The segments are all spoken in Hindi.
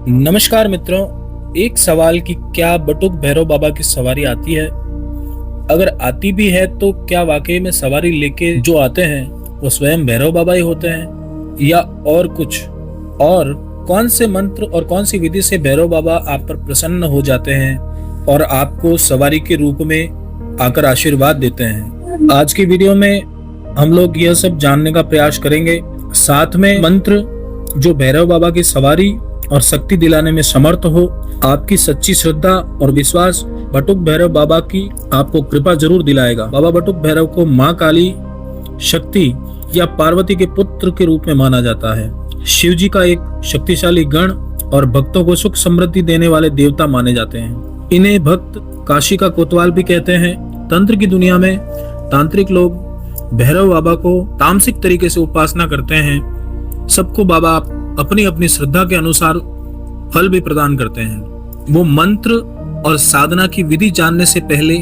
नमस्कार मित्रों, एक सवाल कि क्या बटुक भैरव बाबा की सवारी आती है? अगर आती भी है तो क्या वाकई में सवारी लेके जो आते हैं वो स्वयं भैरव बाबा ही होते हैं या और कुछ? और कौन से मंत्र और कौन सी विधि से भैरव बाबा आप पर प्रसन्न हो जाते हैं और आपको सवारी के रूप में आकर आशीर्वाद देते हैं? आज की वीडियो में हम लोग यह सब जानने का प्रयास करेंगे, साथ में मंत्र जो भैरव बाबा की सवारी और शक्ति दिलाने में समर्थ हो। आपकी सच्ची श्रद्धा और विश्वास बटुक भैरव बाबा की आपको कृपा जरूर दिलाएगा। बाबा बटुक भैरव को माँ काली शक्ति या पार्वती के पुत्र के रूप में माना जाता है। शिव जी का एक शक्तिशाली गण और भक्तों को सुख समृद्धि देने वाले देवता माने जाते हैं। इन्हें भक्त काशी का कोतवाल भी कहते हैं। तंत्र की दुनिया में तांत्रिक लोग भैरव बाबा को तामसिक तरीके से उपासना करते हैं। सबको बाबा अपनी अपनी श्रद्धा के अनुसार फल भी प्रदान करते हैं। वो मंत्र और साधना की विधि जानने से पहले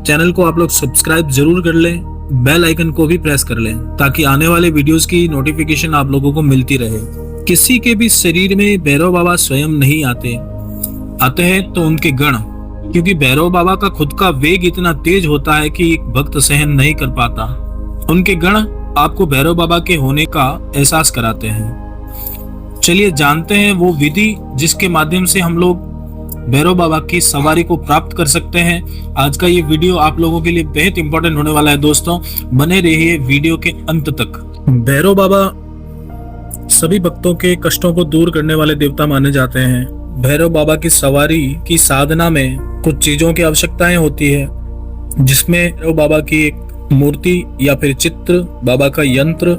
चैनल को आप लोग सब्सक्राइब जरूर कर लें, बेल आइकन को भी प्रेस कर लें ताकि आने वाले वीडियोस की नोटिफिकेशन आप लोगों को मिलती रहे। किसी के भी शरीर में भैरव बाबा स्वयं नहीं आते हैं तो उनके गण, क्योंकि भैरव बाबा का खुद का वेग इतना तेज होता है कि एक भक्त सहन नहीं कर पाता। उनके गण आपको भैरव बाबा के होने का एहसास कराते हैं। चलिए जानते हैं वो विधि जिसके माध्यम से हम लोग भैरव बाबा की सवारी को प्राप्त कर सकते हैं। आज का ये वीडियो आप लोगों के लिए बेहद इंपॉर्टेंट होने वाला है दोस्तों, बने रहिए वीडियो के अंत तक। भैरव बाबा सभी भक्तों के कष्टों को दूर करने वाले देवता माने जाते हैं। भैरव बाबा की सवारी की साधना में कुछ चीजों की आवश्यकताएं होती है, जिसमें भैरव बाबा की एक मूर्ति या फिर चित्र, बाबा का यंत्र,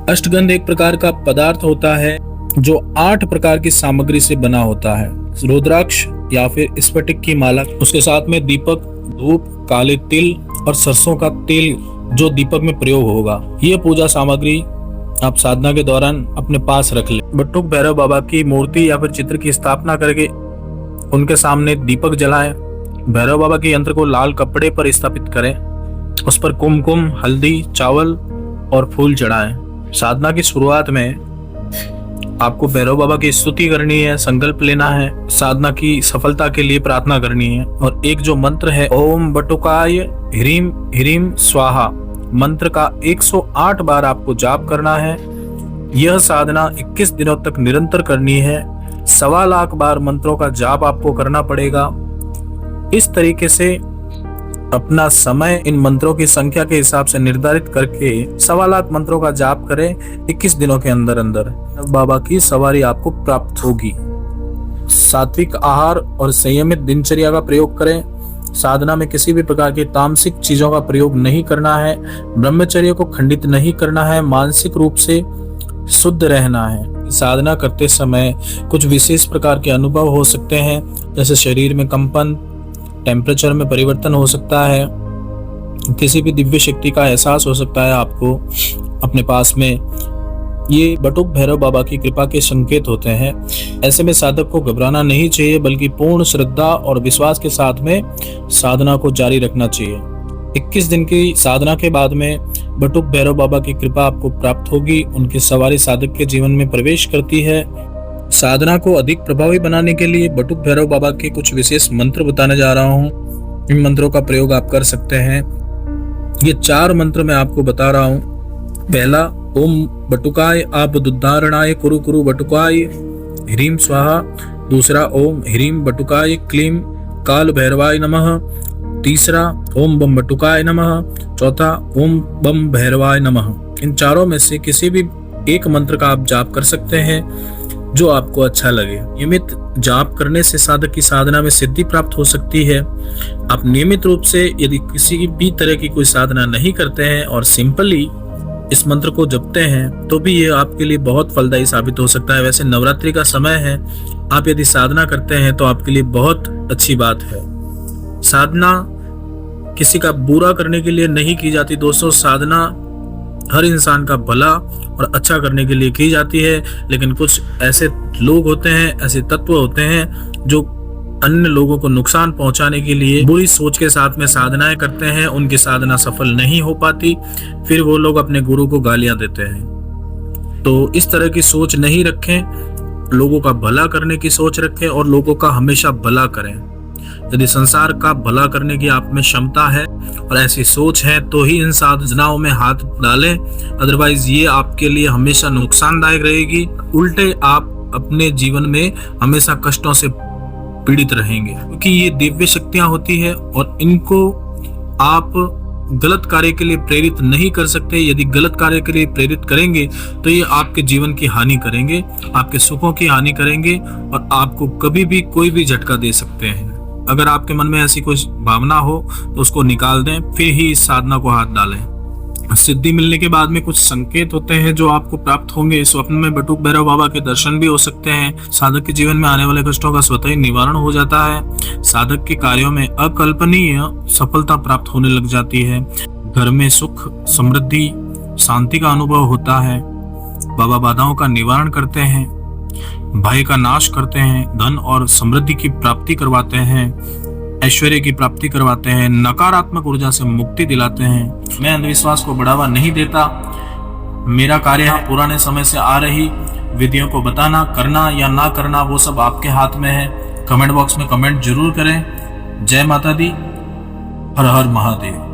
अष्टगंध एक प्रकार का पदार्थ होता है जो 8 प्रकार की सामग्री से बना होता है। रुद्राक्ष या फिर स्फटिक की माला, उसके साथ में दीपक, धूप, काले तिल और सरसों का तेल जो दीपक में प्रयोग होगा। ये पूजा सामग्री आप साधना के दौरान अपने पास रख लें। बटुक भैरव बाबा की मूर्ति या फिर चित्र की स्थापना करके उनके सामने दीपक जलाएं। भैरव बाबा के यंत्र को लाल कपड़े पर स्थापित करें, उस पर कुमकुम, हल्दी, चावल और फूल चढ़ाएं। साधना की शुरुआत में आपको भैरव बाबा की स्तुति करनी है, संकल्प लेना है, साधना की सफलता के लिए प्रार्थना करनी है। और एक जो मंत्र है ओम बटुकाय ह्रीम ह्रीम स्वाहा, मंत्र का 108 बार आपको जाप करना है। यह साधना 21 दिनों तक निरंतर करनी है। 1.25 लाख बार मंत्रों का जाप आपको करना पड़ेगा। इस तरीके से अपना समय इन मंत्रों की संख्या के हिसाब से निर्धारित करके 1.25 लाख मंत्रों का जाप करें 21 दिनों के अंदर अंदर। बाबा की सवारी आपको प्राप्त होगी। सात्विक आहार और संयमित दिनचर्या का प्रयोग करें। साधना में किसी भी प्रकार की तामसिक चीजों का प्रयोग नहीं करना है। ब्रह्मचर्य को खंडित नहीं करना है। मानसिक रूप से शुद्ध रहना है। साधना करते समय कुछ विशेष प्रकार के अनुभव हो सकते हैं, जैसे शरीर में कंपन, टेम्परेचर में परिवर्तन हो सकता है, किसी भी दिव्य शक्ति का एहसास हो सकता है आपको अपने पास में। ये बटुक भैरव बाबा की कृपा के संकेत होते हैं। ऐसे में साधक को घबराना नहीं चाहिए, बल्कि पूर्ण श्रद्धा और विश्वास के साथ में साधना को जारी रखना चाहिए। 21 दिन की साधना के बाद में बटुक भैरव बाबा की कृपा आपको प्राप्त होगी। उनकी सवारी साधक के जीवन में प्रवेश करती है। साधना को अधिक प्रभावी बनाने के लिए बटुक भैरव बाबा के कुछ विशेष मंत्र बताने जा रहा हूँ। इन मंत्रों का प्रयोग आप कर सकते हैं। ये 4 मंत्र मैं आपको बता रहा हूँ। पहला, ओम बटुकाय आप दुद्धारणाय कुरु कुरु बटुकाय ह्रीम स्वाहा। दूसरा, ओम ह्रीम बटुकाय क्लीम काल भैरवाय नमः। तीसरा, ओम बम बटुकाय नमः। चौथा, ओम बम भैरवाय नमः। इन चारों में से किसी भी एक मंत्र का आप जाप कर सकते हैं जो आपको अच्छा लगे। नियमित जाप करने से साधक की साधना में सिद्धि प्राप्त हो सकती है। आप नियमित रूप से यदि किसी भी तरह की कोई साधना नहीं करते हैं और सिंपली इस मंत्र को जपते हैं तो भी ये आपके लिए बहुत फलदायी साबित हो सकता है। वैसे नवरात्रि का समय है, आप यदि साधना करते हैं तो आपके लिए बहुत अच्छी बात है। साधना किसी का बुरा करने के लिए नहीं की जाती दोस्तों। साधना हर इंसान का भला और अच्छा करने के लिए की जाती है, लेकिन कुछ ऐसे लोग होते हैं, ऐसे तत्व होते हैं जो अन्य लोगों को नुकसान पहुंचाने के लिए बुरी सोच के साथ में साधनाएं करते हैं। उनकी साधना सफल नहीं हो पाती, फिर वो लोग अपने गुरु को गालियां देते हैं। तो इस तरह की सोच नहीं रखें। लोगों का भला करने की सोच रखें और लोगों का हमेशा भला करें। यदि संसार का भला करने की आप में क्षमता है और ऐसी सोच है तो ही इन साधनाओं में हाथ डालें, अदरवाइज ये आपके लिए हमेशा नुकसानदायक रहेगी। उल्टे आप अपने जीवन में हमेशा कष्टों से पीड़ित रहेंगे, क्योंकि ये दिव्य शक्तियां होती है और इनको आप गलत कार्य के लिए प्रेरित नहीं कर सकते। यदि गलत कार्य के लिए प्रेरित करेंगे तो ये आपके जीवन की हानि करेंगे, आपके सुखों की हानि करेंगे और आपको कभी भी कोई भी झटका दे सकते हैं। अगर आपके मन में ऐसी कोई भावना हो तो उसको निकाल दें, फिर ही इस साधना को हाथ डालें। सिद्धि मिलने के बाद में कुछ संकेत होते हैं जो आपको प्राप्त होंगे। स्वप्न में बटुक भैरव बाबा के दर्शन भी हो सकते हैं। साधक के जीवन में आने वाले कष्टों का स्वतः ही निवारण हो जाता है। साधक के कार्यों में अकल्पनीय सफलता प्राप्त होने लग जाती है। घर में सुख, समृद्धि, शांति का अनुभव होता है। बाबा बाधाओं का निवारण करते हैं, भय का नाश करते हैं, धन और समृद्धि की प्राप्ति करवाते हैं, ऐश्वर्य की प्राप्ति करवाते हैं, नकारात्मक ऊर्जा से मुक्ति दिलाते हैं। मैं अंधविश्वास को बढ़ावा नहीं देता। मेरा कार्य है पुराने समय से आ रही विधियों को बताना, करना या ना करना वो सब आपके हाथ में है। कमेंट बॉक्स में कमेंट जरूर करें। जय माता दी, हर हर महादेव।